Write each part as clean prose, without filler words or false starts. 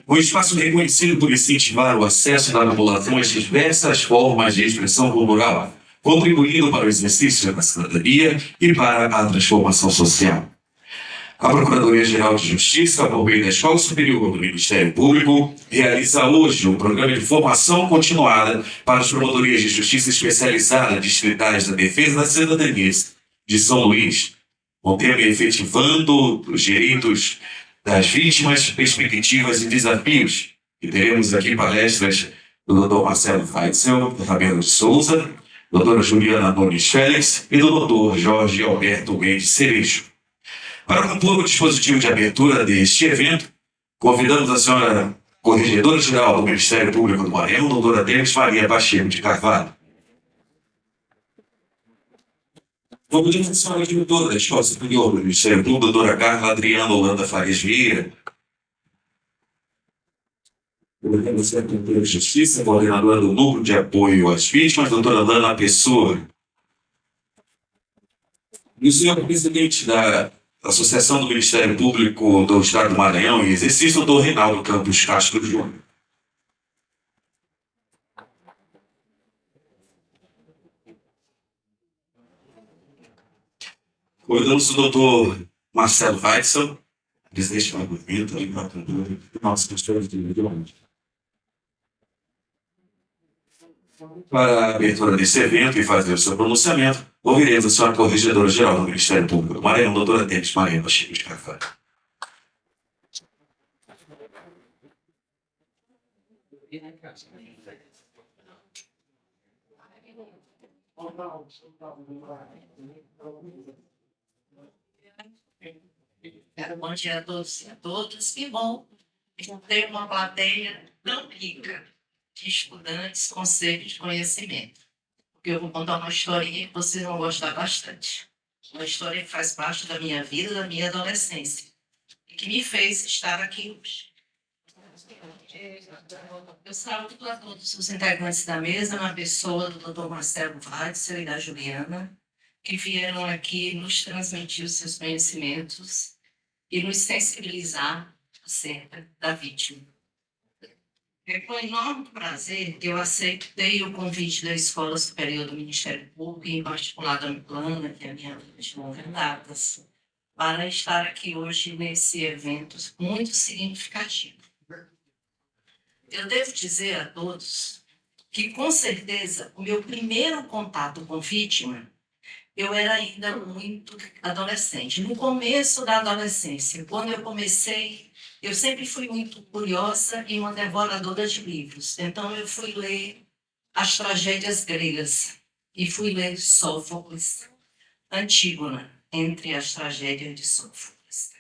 O espaço é reconhecido por incentivar o acesso da população às diversas formas de expressão cultural, contribuindo para o exercício da cidadania e para a transformação social. A Procuradoria-Geral de Justiça, por meio da Escola Superior do Ministério Público, realiza hoje um programa de formação continuada para as promotorias de justiça especializada distritais da Defesa das Cidadanias de São Luís, com tema efetivando os direitos das vítimas, perspectivas e desafios. E teremos aqui palestras do Dr. Marcelo Weitzel, do Fabiano de Souza, doutora Juliana Nunes Félix e do Dr. Jorge Alberto Mendes Cerejo. Para compor o dispositivo de abertura deste evento, convidamos a senhora Corregedora-Geral do Ministério Público do Maranhão, doutora Denis Maria Pacheco de Carvalho. Convidamos a senhora diretora da Escola Superior do Ministério Público, doutora Carla Adriana Holanda Farias Vieira. Convidamos a Secretaria de Justiça, coordenadora do Núcleo de Apoio às Vítimas, doutora Lana Pessoa. E o senhor presidente da Associação do Ministério Público do Estado do Maranhão em exercício, doutor Reinaldo Campos Castro Júnior. Convidamos o doutor Marcelo Weitzel, presidente do movimento, nosso gestor de direito. Para a abertura desse evento e fazer o seu pronunciamento, ouviremos a senhora Corregedora-Geral do Ministério Público do Maranhão, doutora Denis Maria Pacheco de Carvalho. Bom dia a todos e a todas. Que bom ter uma plateia tão rica de estudantes com sede de conhecimento. Porque eu vou contar uma historinha que vocês vão gostar bastante. Uma história que faz parte da minha vida, da minha adolescência. E que me fez estar aqui hoje. Eu saúdo a todos os integrantes da mesa, na pessoa do Dr. Marcelo Weitzel e da Juliana, que vieram aqui nos transmitir os seus conhecimentos e nos sensibilizar acerca da vítima. É com enorme prazer que eu aceitei o convite da Escola Superior do Ministério Público, em particular da Plana, que é a minha amiga de longas datas, para estar aqui hoje nesse evento muito significativo. Eu devo dizer a todos que, com certeza, o meu primeiro contato com vítima, eu era ainda muito adolescente. No começo da adolescência, quando eu comecei, eu sempre fui muito curiosa e uma devoradora de livros. Então, eu fui ler as tragédias gregas e fui ler Sófocles, Antígona, entre as tragédias de Sófocles.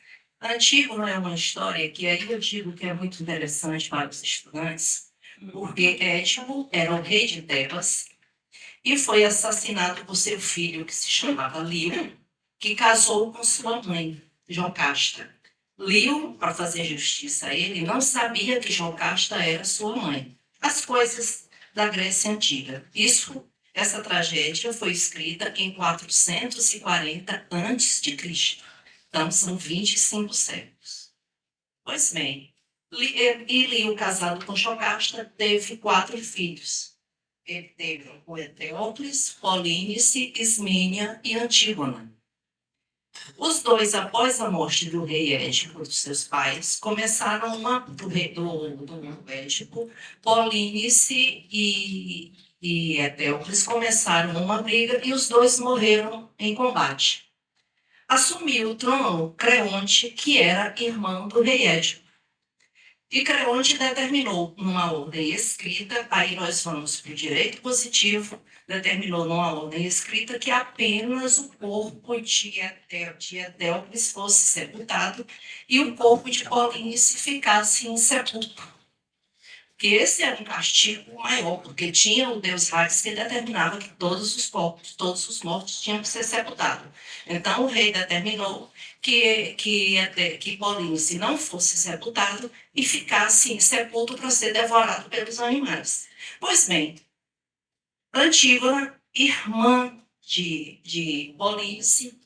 Antígona é uma história que aí eu digo que é muito interessante para os estudantes, porque Édipo era o rei de Tebas e foi assassinado por seu filho, que se chamava Lío, que casou com sua mãe, Jocasta. Lío, para fazer justiça a ele, não sabia que Jocasta era sua mãe. As coisas da Grécia Antiga. Essa tragédia foi escrita em 440 a.C. Então, são 25 séculos. Pois bem, Lío, casado com Jocasta, teve 4 filhos. Ele teve o Eteócles, Polínice, Ismênia e Antígona. Os dois, após a morte do rei Édipo, dos seus pais, começaram do Édipo, Polínice e Eteócles começaram uma briga e os dois morreram em combate. Assumiu o trono Creonte, que era irmão do rei Édipo. E Creonte determinou numa ordem escrita, aí nós vamos para o direito positivo, determinou numa ordem escrita que apenas o corpo de Eteócles fosse sepultado e o corpo de Polínice ficasse insepulto. Que esse era um castigo maior, porque tinha o deus Hades que determinava que todos os corpos, todos os mortos tinham que ser sepultados. Então o rei determinou que Polínice não fosse sepultado e ficasse insepulto para ser devorado pelos animais. Pois bem, Antígona, irmã de Polínice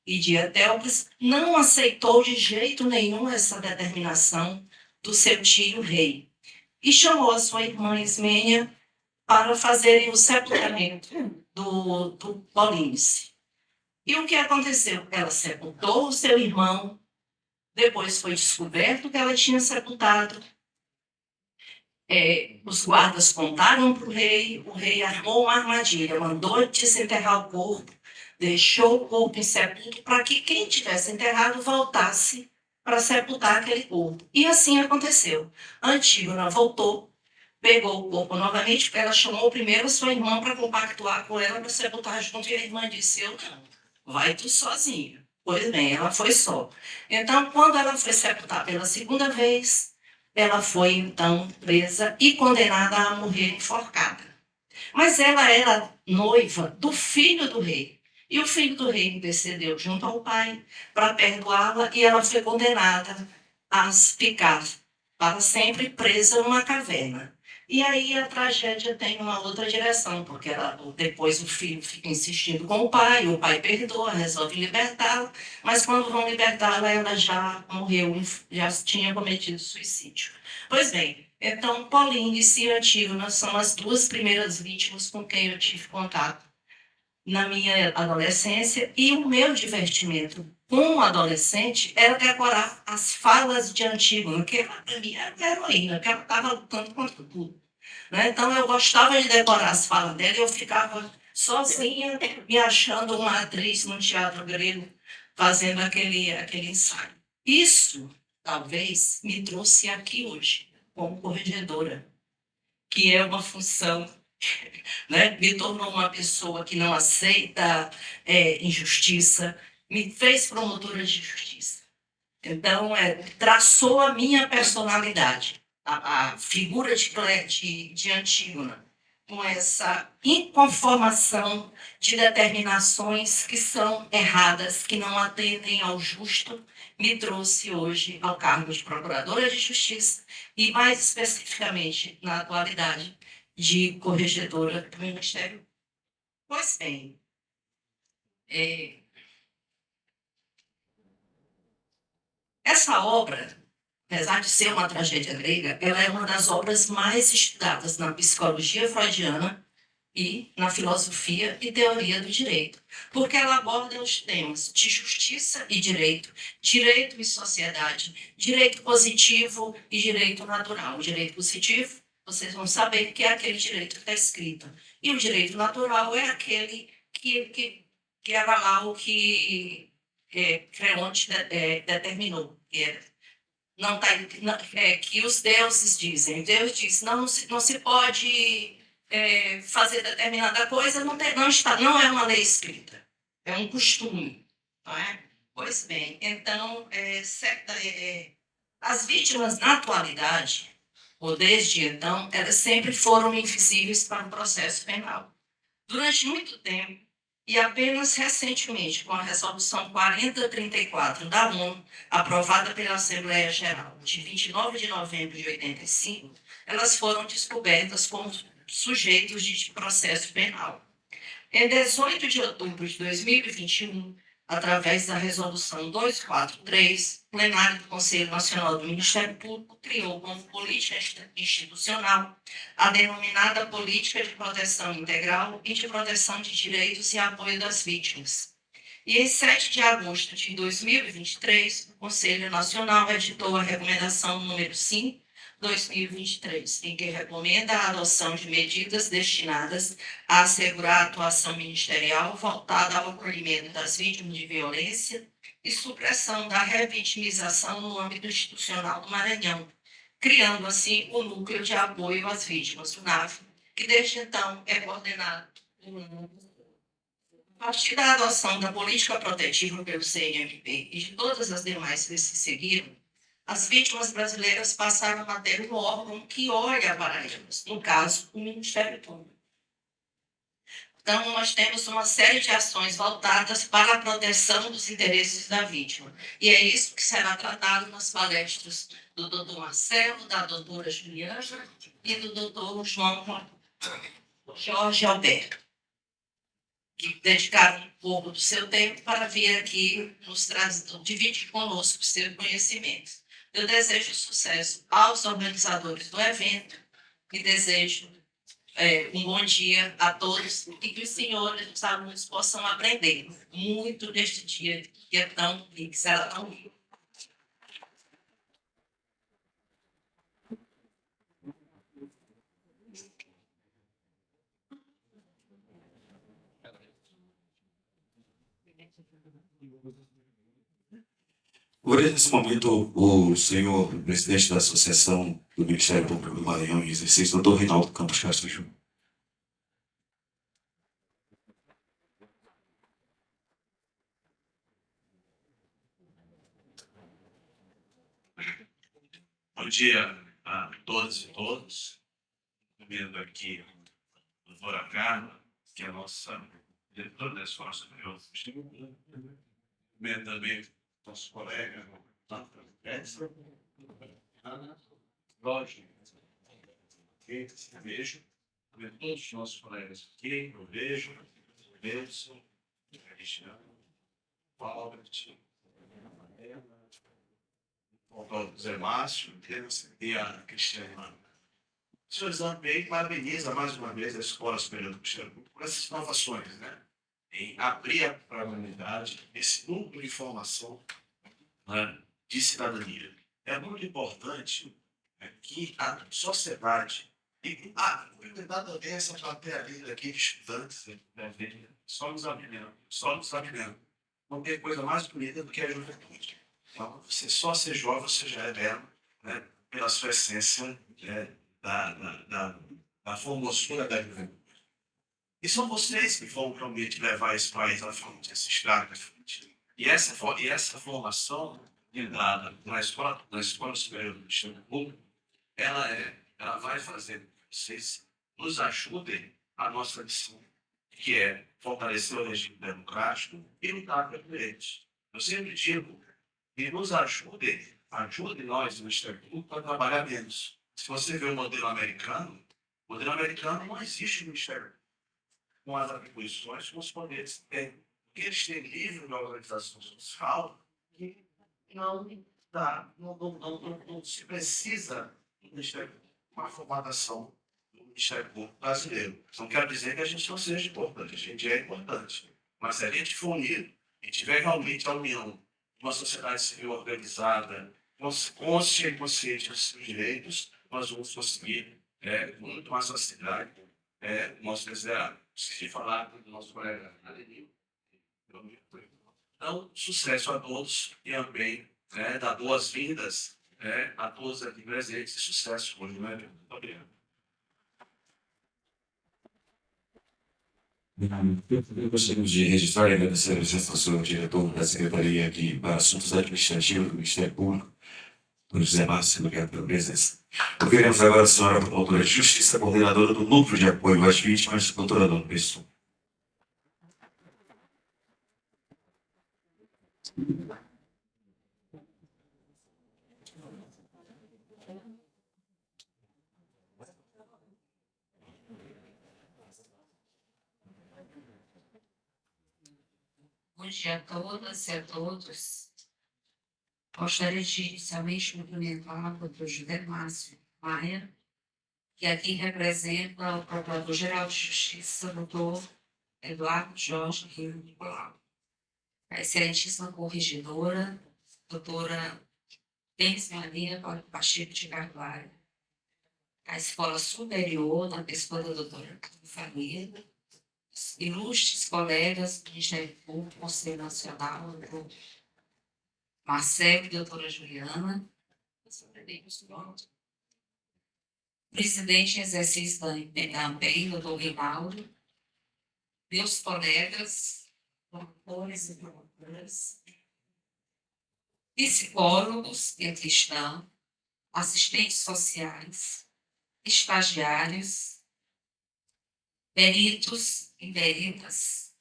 e de Eteócles, não aceitou de jeito nenhum essa determinação do seu tio rei e chamou a sua irmã Ismênia para fazerem o sepultamento do Polínice. E o que aconteceu? Ela sepultou o seu irmão, depois foi descoberto que ela tinha sepultado. Os guardas contaram para o rei armou uma armadilha, mandou desenterrar o corpo, deixou o corpo insepulto para que quem tivesse enterrado voltasse para sepultar aquele corpo. E assim aconteceu. A Antígona voltou, pegou o corpo novamente, porque ela chamou primeiro a sua irmã para compactuar com ela para sepultar junto, e a irmã disse: eu não, vai tu sozinha. Pois bem, ela foi só. Então, quando ela foi sepultar pela segunda vez, ela foi então presa e condenada a morrer enforcada. Mas ela era noiva do filho do rei. E o filho do rei intercedeu junto ao pai para perdoá-la, e ela foi condenada a ficar para sempre presa numa caverna. E aí a tragédia tem uma outra direção, porque depois o filho fica insistindo com o pai perdoa, resolve libertá-la, mas quando vão libertá-la, ela já morreu, já tinha cometido suicídio. Pois bem, então Polínice e Antígona são as duas primeiras vítimas com quem eu tive contato na minha adolescência, e o meu divertimento como adolescente era decorar as falas de Antígona, que para mim era uma heroína, que ela estava lutando contra tudo. Né? Então eu gostava de decorar as falas dela, e eu ficava sozinha me achando uma atriz no teatro grego, fazendo aquele ensaio. Isso talvez me trouxe aqui hoje, como corregedora, que é uma função, né? Me tornou uma pessoa que não aceita injustiça, me fez promotora de justiça. Então, traçou a minha personalidade, a figura de Antígona, com essa inconformação de determinações que são erradas, que não atendem ao justo, me trouxe hoje ao cargo de procuradora de justiça e, mais especificamente, na atualidade, de corregedora do Ministério. Pois bem, essa obra, apesar de ser uma tragédia grega, ela é uma das obras mais estudadas na psicologia freudiana e na filosofia e teoria do direito, porque ela aborda os temas de justiça e direito, direito e sociedade, direito positivo e direito natural. O direito positivo, vocês vão saber que é aquele direito que está escrito, e o direito natural é aquele que era lá o que Creonte determinou, não tá, que os deuses dizem. Deus diz, não se pode fazer determinada coisa, não é uma lei escrita, é um costume. Não é? Pois bem, então, as vítimas na atualidade, ou desde então, elas sempre foram invisíveis para o processo penal. Durante muito tempo, e apenas recentemente, com a Resolução 4034 da ONU, aprovada pela Assembleia Geral de 29 de novembro de 85, elas foram descobertas como sujeitos de processo penal. Em 18 de outubro de 2021, através da Resolução 243, o plenário do Conselho Nacional do Ministério Público criou como política institucional a denominada Política de Proteção Integral e de Proteção de Direitos e Apoio das Vítimas. E em 7 de agosto de 2023, o Conselho Nacional editou a Recomendação número 5, 2023, em que recomenda a adoção de medidas destinadas a assegurar a atuação ministerial voltada ao acolhimento das vítimas de violência e supressão da revitimização no âmbito institucional do Maranhão, criando assim o Núcleo de Apoio às Vítimas, o NAV, que desde então é coordenado por a partir da adoção da política protetiva pelo CNMP e de todas as demais que se seguiram, as vítimas brasileiras passaram a ter um órgão que olha para elas, no caso, o Ministério Público. Então, nós temos uma série de ações voltadas para a proteção dos interesses da vítima. E é isso que será tratado nas palestras do doutor Marcelo, da doutora Juliana e do doutor João Jorge Alberto, que dedicaram um pouco do seu tempo para vir aqui dividir conosco os seus conhecimentos. Eu desejo sucesso aos organizadores do evento e desejo um bom dia a todos e que os senhores, os alunos, possam aprender muito neste dia que é tão rico, será tão rico. Agora, nesse momento, o senhor presidente da Associação do Ministério Público do Maranhão em exercício, doutor Reinaldo Campos Castro Júnior. Bom dia a todas e todos. Vendo aqui a doutora Carla, que é a nossa diretora da Escola Superior. Vendo também nosso colega, Edson, Ana, Roger, vejo. Vendo todos os nossos colegas aqui, eu vejo, Edson, Cristiano, Albert, o Zé Márcio e a Cristiane. O senhor também parabeniza mais uma vez a Escola Superior do Ministério Público por essas inovações, né? Em abrir para a comunidade esse núcleo de informação, né, de cidadania. É muito importante que a sociedade, e nada a ver essa plateia linda aqui de estudantes, né, só nos sabendo. Não tem coisa mais bonita do que a juventude. Então, você só ser jovem, você já é belo, né, pela sua essência, né, da formosura da juventude. E são vocês que vão realmente levar esse país à frente, esse estado à frente. E essa formação na escola superior do Ministério Público, ela vai fazer com que vocês nos ajudem a nossa missão, que é fortalecer o regime democrático e lutar pelos direitos. Eu sempre digo que nos ajude nós, no Ministério Público, a trabalhar menos. Se você vê o modelo americano não existe no Ministério Público com as atribuições, com os poderes que têm. Porque eles têm livre de organização social que não se precisa do Ministério Público, uma formatação do Ministério Público brasileiro. Não quer dizer que a gente não seja importante, a gente é importante. Mas se a gente for unido e tiver realmente a união de uma sociedade civil organizada, consciente dos seus direitos, nós vamos conseguir muito mais facilidade o nosso desejável. Esqueci de falar do nosso colega Adenil. Então, sucesso a todos e também dar boas-vindas a todos aqui presentes e sucesso hoje, né? Muito obrigado. Gostaríamos de registrar e agradecer a presença do senhor diretor da Secretaria para Assuntos Administrativos do Ministério Público, do José Márcio, obrigado pela presença. Ouviremos agora a senhora promotora de Justiça, coordenadora do Núcleo de Apoio às Vítimas, doutora Dona Pessoa. Bom dia a todas e a todos. Gostaria de inicialmente cumprimentar o doutor José Márcio Maia, que aqui representa o Procurador-Geral de Justiça, doutor Eduardo Jorge Rio de Colau. A excelentíssima corregedora, doutora Denis Maria Pacheco de Carvalho. A Escola Superior, na pessoa da doutora Família, ilustres colegas do Ministério Público, Conselho Nacional, doutor Marcelo e doutora Juliana, presidente em exercício da AMPEI, doutor Reinaldo, meus colegas, promotores e promotoras, psicólogos e cristãos, assistentes sociais, estagiários, peritos e peritas,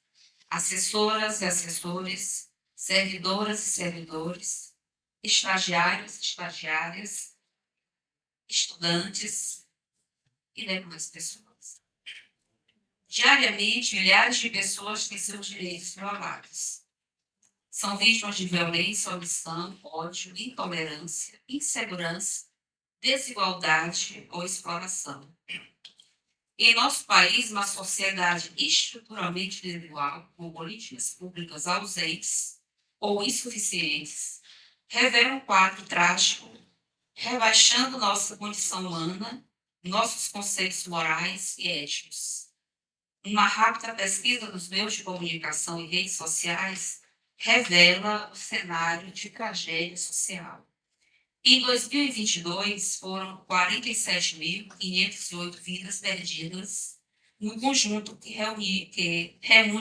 assessoras e assessores, servidoras e servidores, estagiários e estagiárias, estudantes e demais pessoas. Diariamente, milhares de pessoas têm seus direitos violados, são vítimas de violência, omissão, ódio, intolerância, insegurança, desigualdade ou exploração. Em nosso país, uma sociedade estruturalmente desigual, com políticas públicas ausentes ou insuficientes, revela um quadro trágico, rebaixando nossa condição humana, nossos conceitos morais e éticos. Uma rápida pesquisa dos meios de comunicação e redes sociais revela o cenário de tragédia social. Em 2022, foram 47.508 vidas perdidas, um conjunto que reúne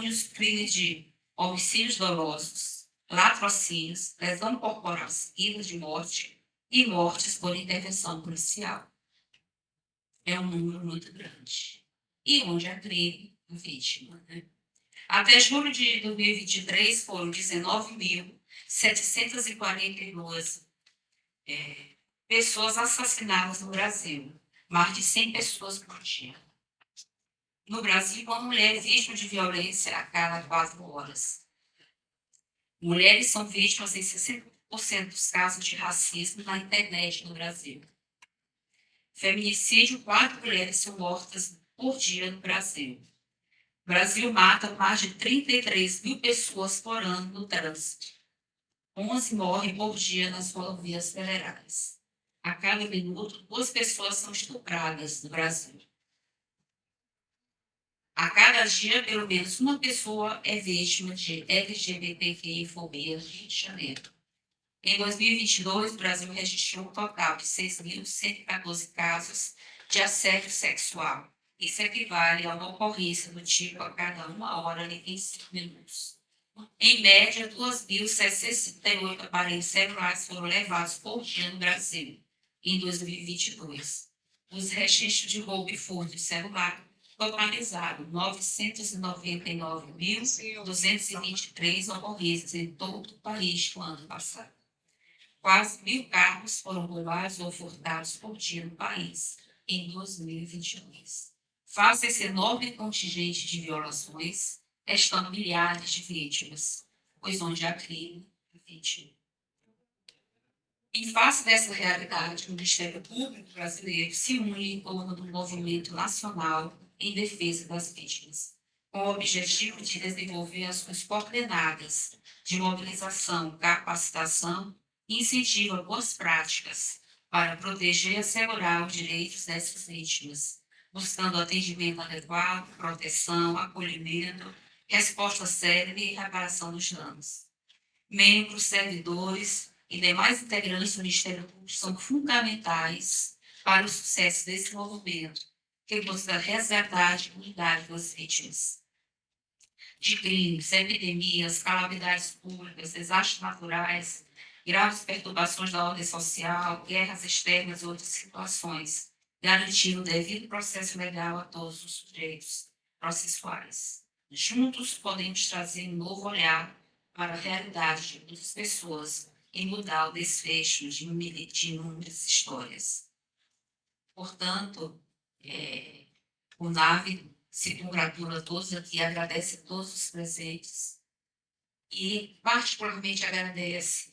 os crimes de homicídios dolosos, latrocínios, lesão corporal seguida de morte e mortes por intervenção policial. É um número muito grande. E onde há crime, a vítima. Né? Até julho de 2023, foram 19.742 pessoas assassinadas no Brasil, mais de 100 pessoas por dia. No Brasil, uma mulher é vítima de violência a cada 4 horas. Mulheres são vítimas em 60% dos casos de racismo na internet no Brasil. Feminicídio, 4 mulheres são mortas por dia no Brasil. O Brasil mata mais de 33 mil pessoas por ano no trânsito. 11 morrem por dia nas rodovias federais. A cada minuto, 2 pessoas são estupradas no Brasil. A cada dia, pelo menos uma pessoa é vítima de LGBTQI-fobia no Rio de Janeiro. Em 2022, o Brasil registrou um total de 6.114 casos de assédio sexual. Isso equivale a uma ocorrência do tipo a cada 1 hora e 25 minutos. Em média, 2.668 aparelhos celulares foram levados por dia no Brasil, em 2022. Os registros de roubo e furto de celular totalizaram 999.223 ocorrências em todo o país no ano passado. Quase 1.000 carros foram roubados ou furtados por dia no país, em 2022. Face a esse enorme contingente de violações, estão milhares de vítimas, pois onde há crime, há vítima. Em face dessa realidade, o Ministério Público brasileiro se une em torno do movimento nacional em defesa das vítimas, com o objetivo de desenvolver ações coordenadas de mobilização, capacitação e incentivo a boas práticas para proteger e assegurar os direitos dessas vítimas, buscando atendimento adequado, proteção, acolhimento, resposta célere e reparação dos danos. Membros, servidores e demais integrantes do Ministério Público são fundamentais para o sucesso desse movimento, que busca resgatar a dignidade das vítimas de crimes, epidemias, calamidades públicas, desastres naturais, graves perturbações da ordem social, guerras externas e outras situações, garantindo o devido processo legal a todos os sujeitos processuais. Juntos podemos trazer um novo olhar para a realidade das pessoas e mudar o desfecho de inúmeras histórias. Portanto, o NAVE se congratula a todos aqui, agradece a todos os presentes e particularmente agradece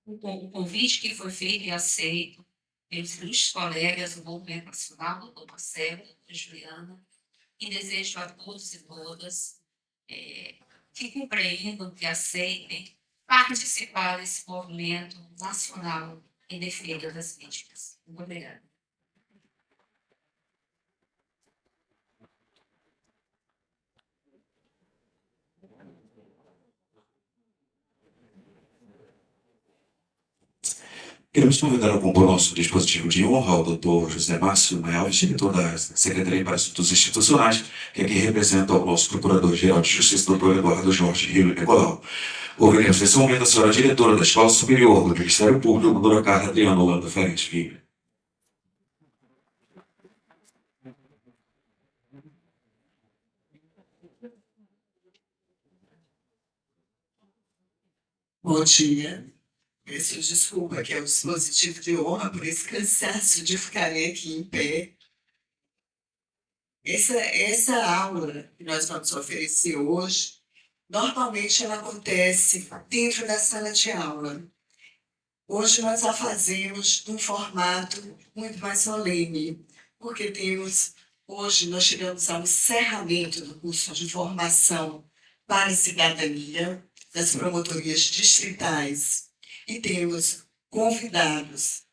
o convite que foi feito e aceito pelos ilustres colegas do Movimento Nacional, doutor Marcelo, doutora Juliana, e desejo a todos e todas que compreendam, que aceitem participar desse movimento nacional em defesa das vítimas. Muito obrigada. Queremos convidar a compor nosso dispositivo de honra ao Dr. José Márcio Maior, diretor da Secretaria para Assuntos Institucionais, que aqui representa o nosso Procurador-Geral de Justiça, Dr. Eduardo Jorge Rio Nicolau. Ouviremos nesse momento a senhora diretora da Escola Superior do Ministério Público, Dra. Carla Adriana Holanda Ferreira Filho. Bom dia. Peço desculpa, que é o dispositivo de honra por esse cansaço de ficarem aqui em pé. Essa aula que nós vamos oferecer hoje Normalmente ela acontece dentro da sala de aula. Hoje nós a fazemos num formato muito mais solene, porque hoje nós chegamos ao encerramento do curso de formação para a cidadania das promotorias distritais e temos convidados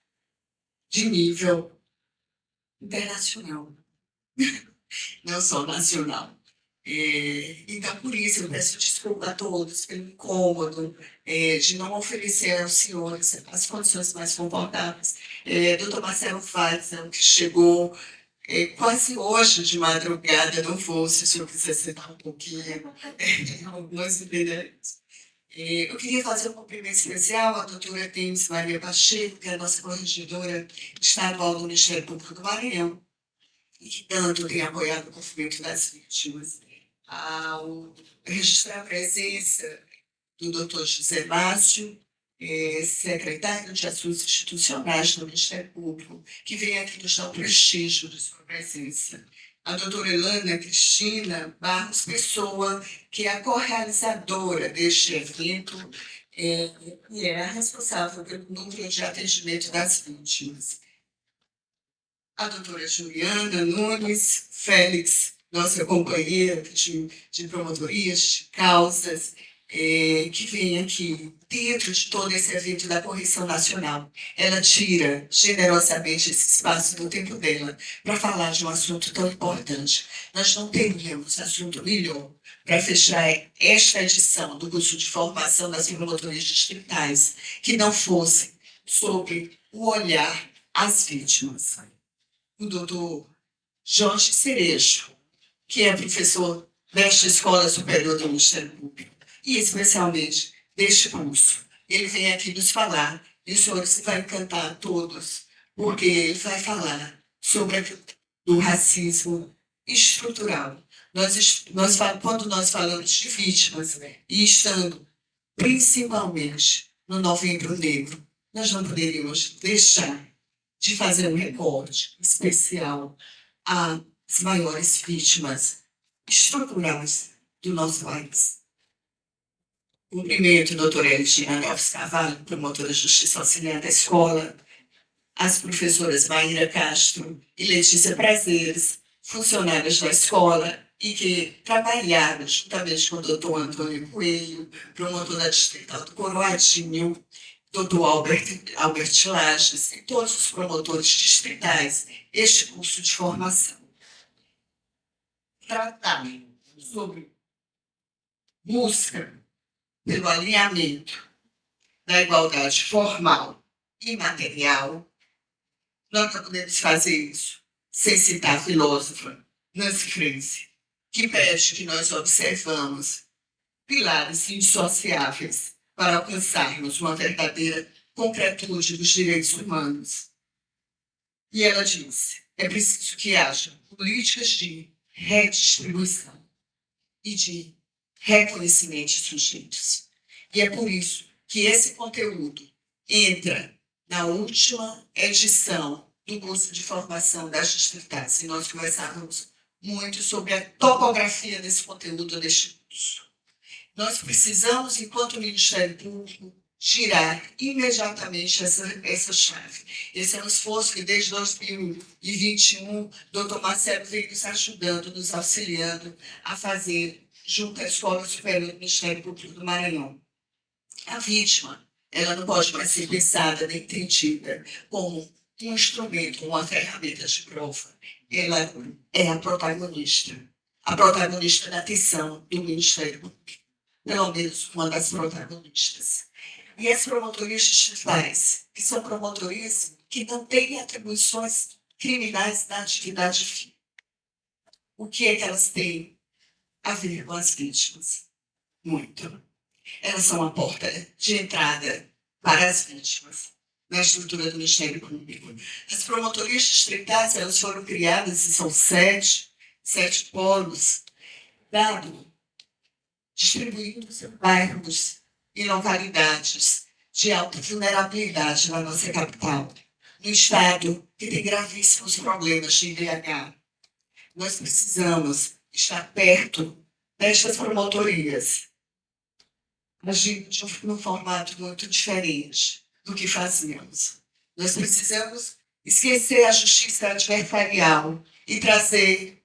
de nível internacional, não só nacional. Então, por isso, eu peço desculpa a todos pelo incômodo de não oferecer aos senhores as condições mais confortáveis. Doutor Marcelo Fadson, que chegou quase hoje de madrugada no voo, se o senhor quiser sentar um pouquinho, algumas ideias. Eu queria fazer um cumprimento especial à doutora Temis Maria Pacheco, que é a nossa corregedora estadual do Ministério Público do Maranhão, e que tanto tem apoiado o movimento das vítimas. Ao registrar a presença do doutor José Márcio, secretário de Assuntos Institucionais do Ministério Público, que vem aqui nos dar o prestígio de sua presença. A doutora Elana Cristina Barros Pessoa, que é a correalizadora deste evento e é a responsável pelo núcleo de atendimento das vítimas. A doutora Juliana Nunes Félix, nossa companheira de promotorias, de causas, que vem aqui dentro de todo esse evento da Correção Nacional. Ela tira generosamente esse espaço do tempo dela para falar de um assunto tão importante. Nós não teríamos assunto melhor para fechar esta edição do curso de formação das promotorias distritais que não fosse sobre o olhar às vítimas. O doutor Jorge Cerejo, que é professor desta Escola Superior do Ministério Público, e especialmente deste curso. Ele vem aqui nos falar, e o senhor se vai encantar a todos, porque ele vai falar sobre o racismo estrutural. Quando nós falamos de vítimas, e estando principalmente no Novembro Negro, nós não poderíamos deixar de fazer um recorte especial às maiores vítimas estruturais do nosso país. Cumprimento a doutora Eligina Neves Carvalho, promotora de Justiça Auxiliar da Escola, as professoras Maíra Castro e Letícia Prazeres, funcionárias da escola e que trabalharam juntamente com o doutor Antônio Coelho, promotor da Distrital do Coroadinho, doutor Albert Lages e todos os promotores distritais, este curso de formação. Tratar sobre busca pelo alinhamento da igualdade formal e material, nós não podemos fazer isso sem citar a filósofa Nancy Fraser, que pede que nós observamos pilares indissociáveis para alcançarmos uma verdadeira concretude dos direitos humanos. E ela disse, é preciso que haja políticas de redistribuição e de reconhecimento de sujeitos. E é por isso que esse conteúdo entra na última edição do curso de formação das distritais. E nós conversávamos muito sobre a topografia desse conteúdo deste curso. Nós precisamos, enquanto Ministério Público, girar imediatamente essa chave. Esse é um esforço que, desde 2021, doutor Marcelo vem nos ajudando, nos auxiliando a fazer junto à Escola Superior do Ministério Público do Maranhão. A vítima, ela não pode mais ser pensada nem entendida como um instrumento, uma ferramenta de prova. Ela é a protagonista da atenção do Ministério Público, pelo menos uma das protagonistas. E as promotorias distritais, que são promotorias que não têm atribuições criminais na atividade fim. O que é que elas têm a ver com as vítimas? Muito. Elas são a porta de entrada para as vítimas na estrutura do Ministério Público. As promotorias distritais, elas foram criadas, e são sete polos, distribuídos em bairros e localidades de alta vulnerabilidade na nossa capital, no estado que tem gravíssimos problemas de IDH. Nós precisamos estar perto destas promotorias agindo num formato muito diferente do que fazíamos. Nós precisamos esquecer a justiça adversarial e trazer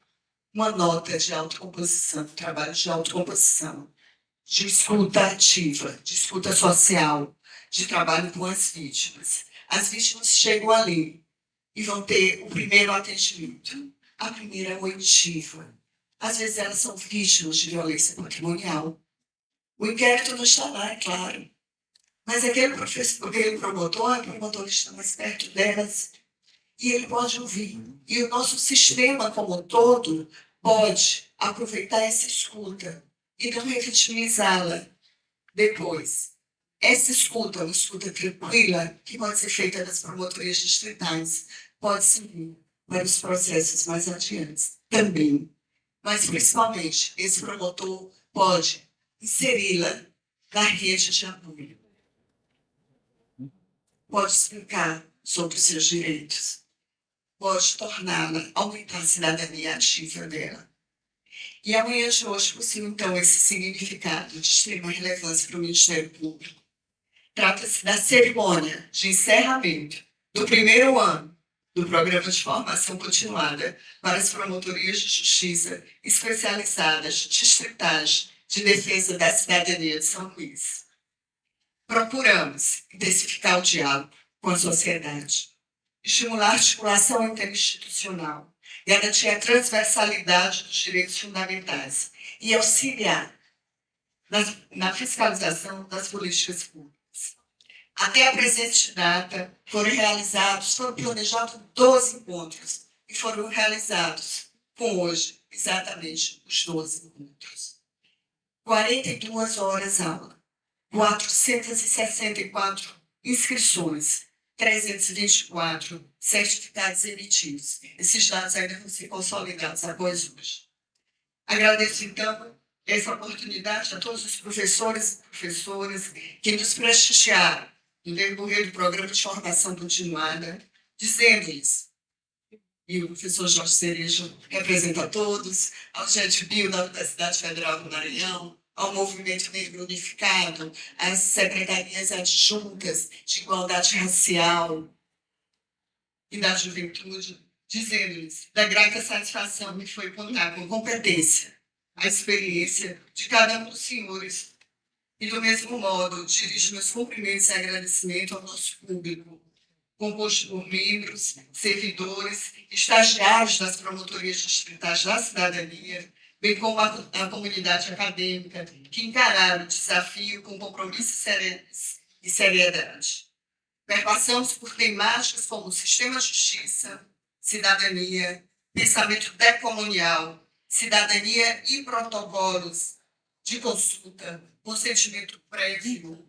uma nota de autocomposição, trabalho de autocomposição, de escuta ativa, de escuta social, de trabalho com as vítimas. As vítimas chegam ali e vão ter o primeiro atendimento, a primeira oitiva. Às vezes elas são vítimas de violência patrimonial. O inquérito não está lá, é claro. Mas aquele professor, aquele promotor, a promotora está mais perto delas e ele pode ouvir. E o nosso sistema como um todo pode aproveitar essa escuta e não revitimizá-la depois. Essa escuta, uma escuta tranquila, que pode ser feita nas promotorias distritais, pode servir para os processos mais adiantes também. Mas, principalmente, esse promotor pode inseri-la na rede de apoio. Pode explicar sobre os seus direitos. Pode torná-la, aumentar a cidadania ativa dela. E amanhã de hoje possui, então, esse significado de extrema relevância para o Ministério Público. Trata-se da cerimônia de encerramento do primeiro ano do Programa de Formação Continuada para as Promotorias de Justiça especializadas distritais de defesa da cidadania de São Luís. Procuramos intensificar o diálogo com a sociedade, estimular a articulação interinstitucional, garantir a transversalidade dos direitos fundamentais e auxiliar na fiscalização das políticas públicas. Até a presente data, foram planejados 12 encontros e foram realizados, com hoje, exatamente os 12 encontros. 42 horas aula, 464 inscrições, 324 certificados emitidos. Esses dados ainda vão ser consolidados após hoje. Agradeço, então, essa oportunidade a todos os professores e professoras que nos prestigiaram no decorrer do programa de formação continuada, dizendo-lhes, e o professor Jorge Cerejo representa a todos, ao Gente Bio da Universidade Federal do Maranhão, ao Movimento Negro Unificado, às secretarias adjuntas de igualdade racial e da juventude, dizendo-lhes da grata satisfação que foi contar com competência, a experiência de cada um dos senhores. E, do mesmo modo, dirijo meus cumprimentos e agradecimento ao nosso público, composto por membros, servidores, estagiários das promotorias distritais da cidadania, bem como a comunidade acadêmica, que encararam o desafio com compromisso e seriedade. Perpassamos por temáticas como sistema de justiça, cidadania, pensamento decolonial, cidadania e protocolos de consulta, consentimento prévio,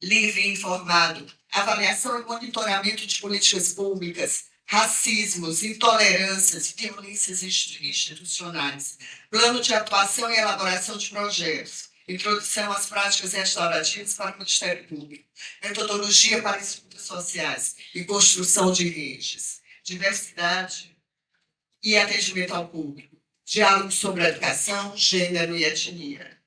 livre e informado, avaliação e monitoramento de políticas públicas, racismos, intolerâncias e violências institucionais, plano de atuação e elaboração de projetos, introdução às práticas restaurativas para o Ministério Público, metodologia para estudos sociais e construção de redes, diversidade e atendimento ao público, diálogo sobre educação, gênero e etnia,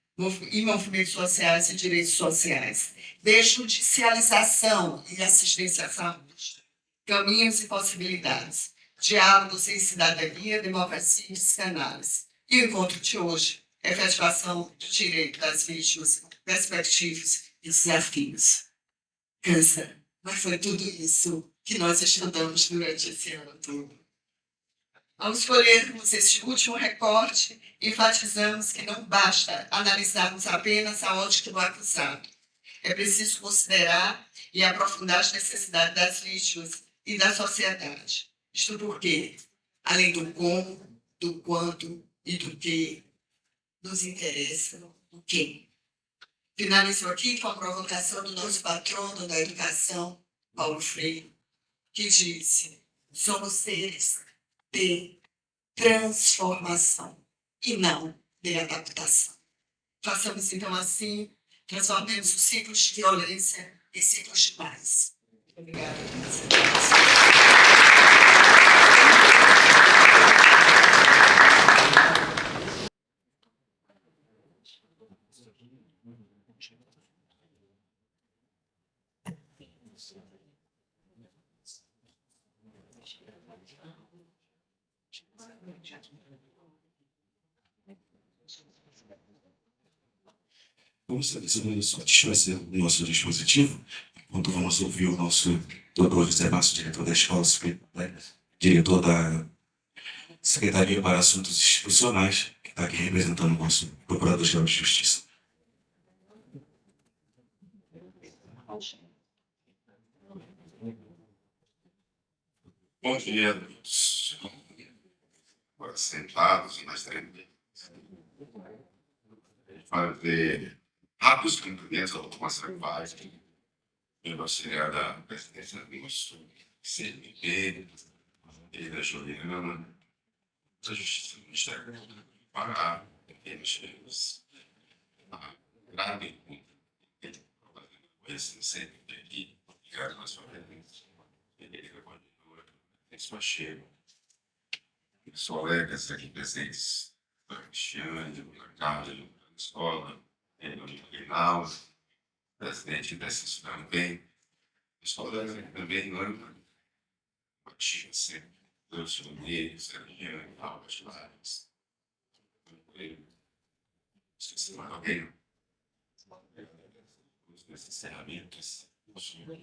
e movimentos sociais e direitos sociais, desjudicialização e assistência à saúde, caminhos e possibilidades, diálogos em cidadania, democracia e psicanálise. E o encontro de hoje, efetivação do direito das vítimas, perspectivas e desafios. Cansa, mas foi tudo isso que nós estudamos durante esse ano todo. Ao escolhermos este último recorte, enfatizamos que não basta analisarmos apenas a ótica do acusado. É preciso considerar e aprofundar as necessidades das vítimas e da sociedade. Isto porque, além do como, do quanto e do que, nos interessa o quem. Finalizo aqui com a provocação do nosso patrono da educação, Paulo Freire, que disse: somos seres de transformação e não de adaptação. Façamos então assim, transformemos os ciclos de violência em ciclos de paz. Obrigada. Vamos selecionando só, vai ser o nosso dispositivo, enquanto vamos ouvir o nosso doutor José Márcio, diretor da escola, né, diretor da Secretaria para Assuntos Institucionais, que está aqui representando o nosso Procurador-Geral de Justiça. Bom dia a todos. Agora sentados, nós teremos fazer rápidos cumprimentos ao Thomas Sarvaz, membro auxiliar da presidência do nosso CNP, e da Juliana, da Justiça do Ministério Público, para pequenos a grave esse CNP aqui, ligado na sua presença. Ele continua despachando os colegas aqui presentes, o Cristiane, o Carlos, da escola, o Reinaldo, presidente dessa escola também, os colegas aqui também, Ana, Matias, Deus Unido, Sergiane, Albert Lares, esqueci mais alguém, os encerramentos,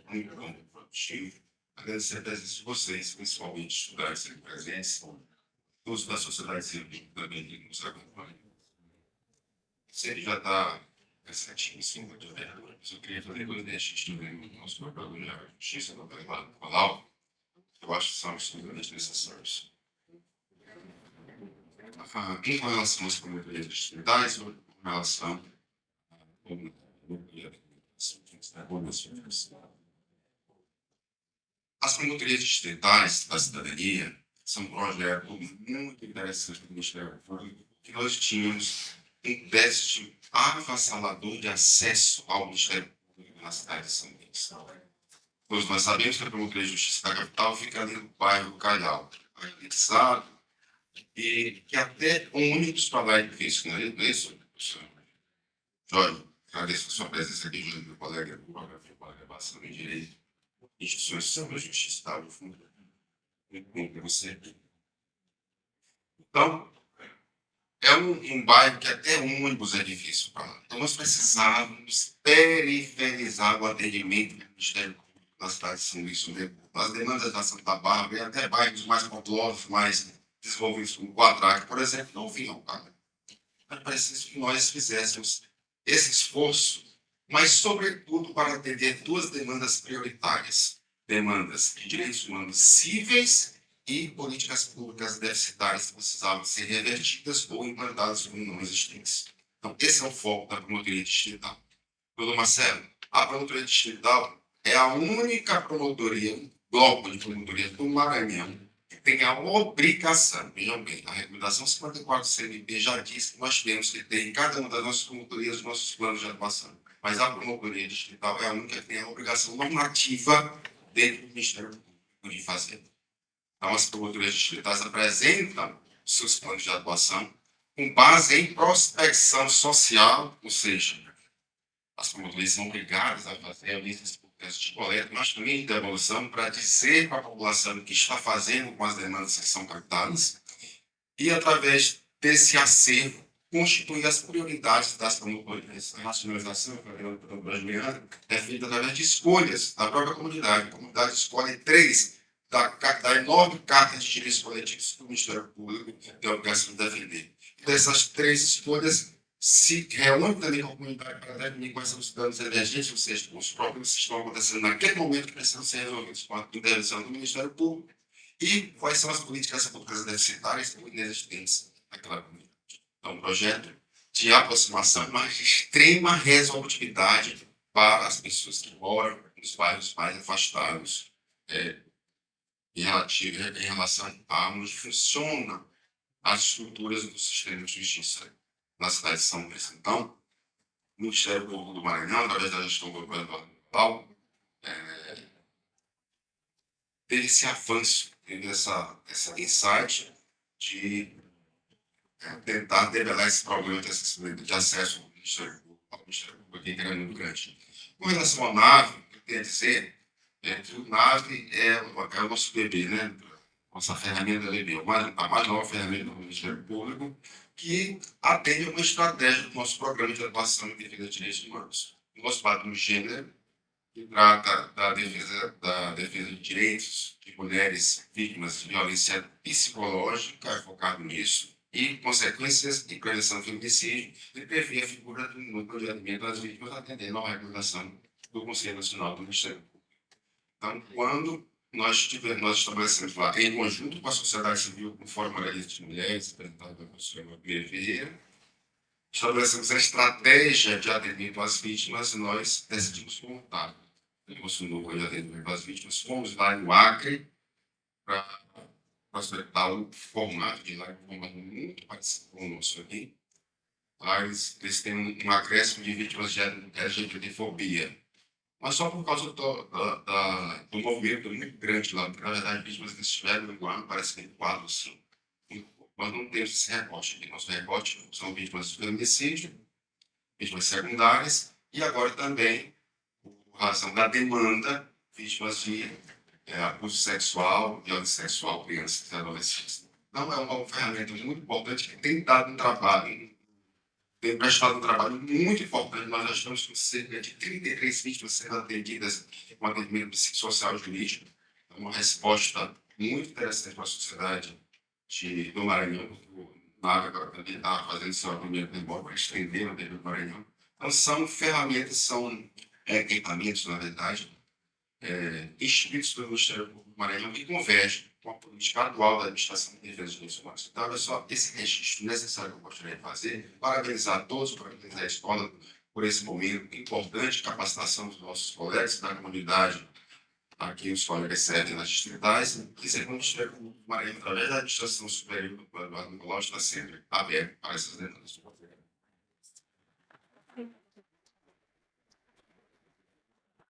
muito bom, produtivo. Agradecer a presença de vocês, principalmente estudantes aqui presentes, todos da sociedade civil também que nos acompanham. Se ele já está certinho em cima de vereador, mas eu queria fazer dois testes também no nosso programa de justiça no privado Palau, eu acho que são absolutamente necessários. Em relação às promotorias distritais, ou em relação à promotoria as promotorias distritais da cidadania são um projeto muito interessante do Ministério Público, que nós tínhamos um déficit avassalador de acesso ao Ministério Público na cidade de São Luís. Todos nós sabemos que a Promotoria de Justiça da capital fica ali no bairro do Calhau, elitizado, e que até ônibus para lá é difícil, não é isso, professor? Jorge, agradeço a sua presença aqui, junto do meu colega bastante em direito. Instituições de Samba Justiça da UFM, muito bom para você. Então, é um bairro que até ônibus é difícil para lá. Então, nós precisávamos periferizar o atendimento do Ministério Público na cidade de São Luís do Maranhão. As demandas da Santa Bárbara e até bairros mais populosos, mais desenvolvidos como Quadraque, por exemplo, não vinham para lá. É preciso que nós fizéssemos esse esforço, mas, sobretudo, para atender duas demandas prioritárias: demandas de direitos humanos cíveis e políticas públicas deficitárias que precisavam ser revertidas ou implantadas como não existentes. Então, esse é o foco da promotoria distrital. Doutor Marcelo, a promotoria distrital é a única promotoria, um bloco de promotoria do Maranhão, que tem a obrigação, vejam bem, a recomendação 54 do CNP já diz que nós temos que ter em cada uma das nossas promotorias os nossos planos de atuação. Mas a promotoria distrital é a única que tem a obrigação normativa dentro do Ministério Público de fazer. Então, as promotorias distritais apresentam seus planos de atuação com base em prospecção social, ou seja, as promotorias são obrigadas a fazer listas públicas de coleta, mas também de devolução, para dizer para a população o que está fazendo com as demandas que são captadas e, através desse acervo, constituir as prioridades das promotorias. A racionalização brasileira é feita através de escolhas da própria comunidade. A comunidade escolhe 3 da enorme carta de direitos coletivos que o Ministério Público tem a obrigação de defender. Dessas 3 escolhas, se reúne também com a comunidade para definir quais são os danos emergentes, ou seja, os problemas que estão acontecendo naquele momento que precisam ser resolvidos com a intervenção do Ministério Público e quais são as políticas públicas deficitárias ou inexistentes naquela comunidade. É um projeto de aproximação, mas de extrema resolutividade para as pessoas que moram nos bairros mais afastados, em relação a onde funcionam as estruturas do sistema de justiça na cidade de São Luís. Então, o Ministério Público do Maranhão, através da gestão governamental, teve esse avanço, teve essa insight de tentar debelar esse problema de acessibilidade de acesso ao Ministério Público aqui, que era muito grande. Com relação ao NAVE, eu queria dizer que o NAVE é o nosso bebê, né? nossa ferramenta legal, a mais nova ferramenta do Ministério Público, que atende a uma estratégia do nosso programa de atuação em defesa de direitos humanos. O nosso padrão de gênero, que trata da defesa de direitos de mulheres vítimas de violência psicológica, é focado nisso, e consequências de prevenção do feminicídio, e prevê a figura do núcleo de atendimento às vítimas, atendendo à recomendação do Conselho Nacional do Ministério Público. Então, quando nós estabelecemos lá, em conjunto com a sociedade civil, com o Fórum Moralista de Mulheres, apresentado pela professora Maria Ferreira, estabelecemos a estratégia de atendimento às vítimas e nós decidimos montar o nosso núcleo de atendimento às vítimas. Fomos lá no Acre para prospectar o formato de lá, um formato muito parecido com o nosso aqui. Lá eles têm um acréscimo de vítimas de LGBTfobia. Mas só por causa do movimento muito grande lá, porque na verdade vítimas que estiveram no ano parece que tem 4 ou 5. Nós não temos esse recorte aqui. Nosso recorte são vítimas de feminicídio, vítimas secundárias e agora também, por razão da demanda, vítimas de abuso sexual, violência sexual, crianças e adolescentes. Então é uma ferramenta muito importante que tem dado um trabalho, tem prestado um trabalho muito importante. Nós já estamos com cerca de 33 vítimas sendo atendidas com atendimento psicossocial e jurídico. É uma resposta muito interessante para a sociedade do Maranhão. O NAVE agora também está fazendo seu primeiro memória para estender o dedo do Maranhão. Então, são ferramentas, são equipamentos, na verdade, instituídos pelo Ministério Público do Maranhão que convergem com a política atual da administração de defesa dos direitos humanos. Então, é só esse registro necessário que eu gostaria de fazer, parabenizar a todos, parabenizar a escola por esse momento importante de capacitação dos nossos colegas da comunidade, aqui os colegas servem nas distritais, e segundo o Ministério Público do Maranhão, através da administração superior do Plano Nicolau, está sempre aberto para essas demandas.